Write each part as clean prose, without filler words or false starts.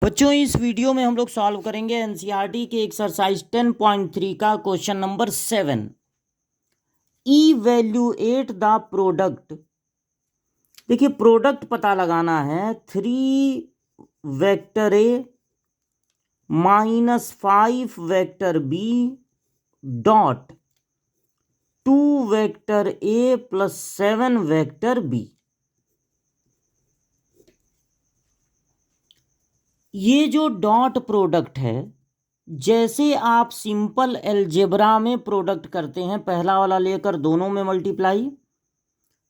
बच्चों इस वीडियो में हम लोग सॉल्व करेंगे एनसीईआरटी के एक्सरसाइज 10.3 का question number 7। Evaluate the product. देखिए प्रोडक्ट पता लगाना है 3 vector A minus 5 vector B dot 2 vector A plus 7 vector B. ये जो डॉट प्रोडक्ट है, जैसे आप सिंपल अलजेब्रा में प्रोडक्ट करते हैं, पहला वाला लेकर दोनों में मल्टीप्लाई,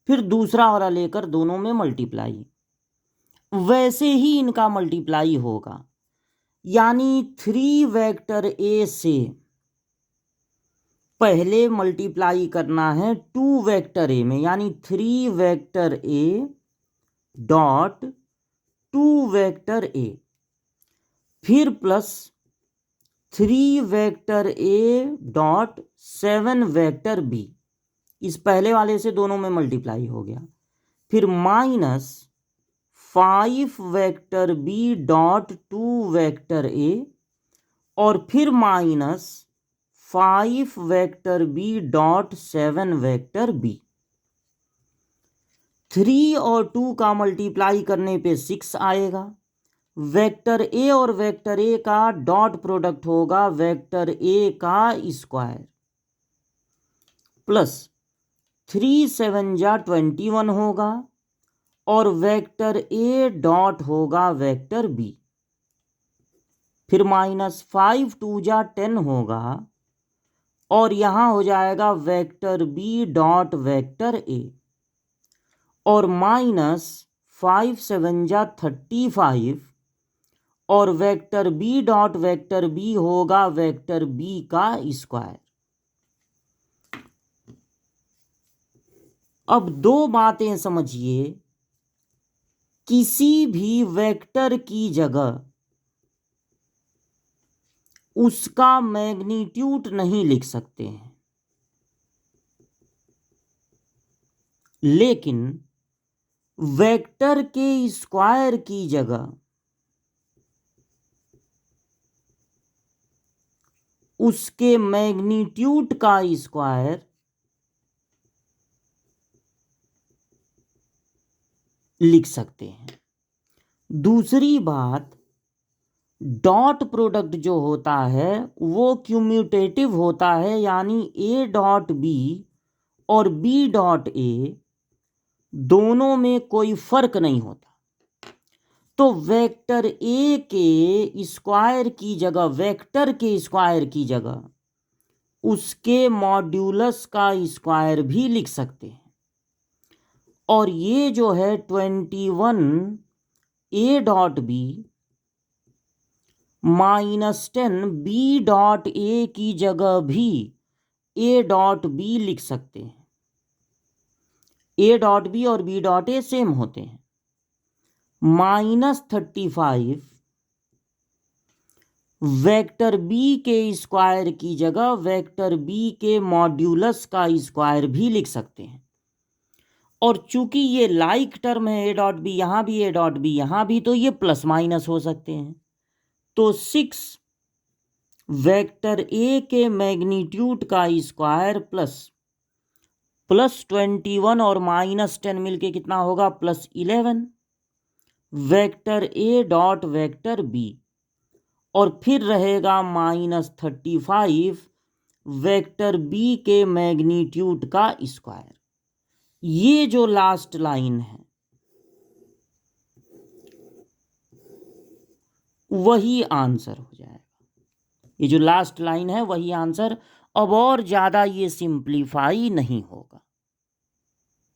फिर दूसरा वाला लेकर दोनों में मल्टीप्लाई, वैसे ही इनका मल्टीप्लाई होगा। यानी 3 वेक्टर ए से पहले मल्टीप्लाई करना है 2 वेक्टर ए में, यानी 3 vector A dot 2 vector A, फिर plus 3 vector A dot 7 vector B. इस पहले वाले से दोनों में मल्टीप्लाई हो गया। फिर minus 5 vector B dot 2 vector A, और फिर minus 5 vector B dot 7 vector B. 3 और 2 का मल्टीप्लाई करने पे 6 आएगा। वेक्टर ए और वेक्टर ए का डॉट प्रोडक्ट होगा वेक्टर ए का स्क्वायर, प्लस 3 7 जा 21 होगा, और वेक्टर ए डॉट होगा वेक्टर बी। फिर माइनस 5 2 जा 10 होगा, और यहां हो जाएगा vector B dot vector A, और माइनस 5 7 जा 35, और vector B dot vector B होगा वेक्टर बी का स्क्वायर। अब दो बातें समझिए, किसी भी वेक्टर की जगह उसका मैग्नीट्यूड नहीं लिख सकते हैं, लेकिन वेक्टर के स्क्वायर की जगह उसके मैग्नीट्यूड का स्क्वायर लिख सकते हैं। दूसरी बात, डॉट प्रोडक्ट जो होता है वो क्यूम्यूटेटिव होता है, यानी ए डॉट बी और बी डॉट ए दोनों में कोई फर्क नहीं होता। तो वेक्टर ए के स्क्वायर की जगह, वेक्टर के स्क्वायर की जगह उसके मॉड्यूलस का स्क्वायर भी लिख सकते हैं। और ये जो है 21 A dot B minus 10 B dot A की जगह भी ए डॉट बी लिख सकते हैं। ए डॉट बी और बी डॉट ए सेम होते हैं। माइनस 35 वेक्टर बी के स्क्वायर की जगह वेक्टर बी के मॉड्यूलस का स्क्वायर भी लिख सकते हैं। और चूंकि ये लाइक टर्म है, ए डॉट बी यहां भी, ए डॉट बी यहां भी, तो ये प्लस माइनस हो सकते हैं। तो 6 वेक्टर ए के मैग्नीट्यूड का स्क्वायर प्लस 21 और माइनस 10 मिलके कितना होगा, plus 11 vector A dot vector B, और फिर रहेगा माइनस 35 वेक्टर बी के मैग्नीट्यूड का स्क्वायर। ये जो लास्ट लाइन है वही आंसर हो जाएगा। ये जो लास्ट लाइन है वही आंसर। अब और ज्यादा ये सिंप्लीफाई नहीं होगा।